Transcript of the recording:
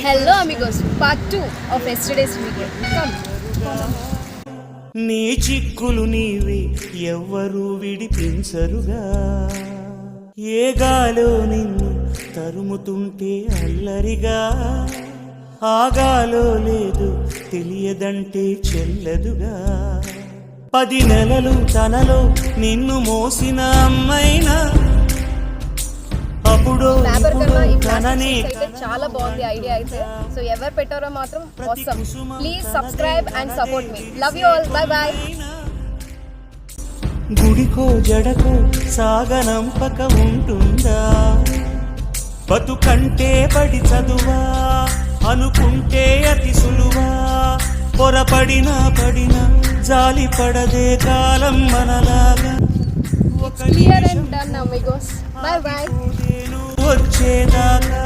Hello amigos, part 2 of yesterday's video. Come. నీ చిక్కులు నీవే ఎవ్వరూ విడిపించరుగా, ఏ గాలో నిన్ను తరుముతుంటే అల్లరిగా, ఆగాలో లేదు తెలియదంటే చెల్లదుగా. 10 నెలలు తనలో నిన్ను మోసిన అమ్మైనా అప్పుడు తననే. చాలా బాగుంది ఐడియా అయితే. సో ఎవరు పెట్టారో మాత్రం awesome. Please subscribe and support me. Love you all. Bye bye. గుడికో జడకో సాగనంపక ఉంటుందా, బతుకంటే పడి చదువా అనుకుంటే అతి సులువా. పొరపడినా పడినా జాలి పడదే కాలం మనలాగా. It's clear and done amigos. Bye bye. వచ్చేదాకా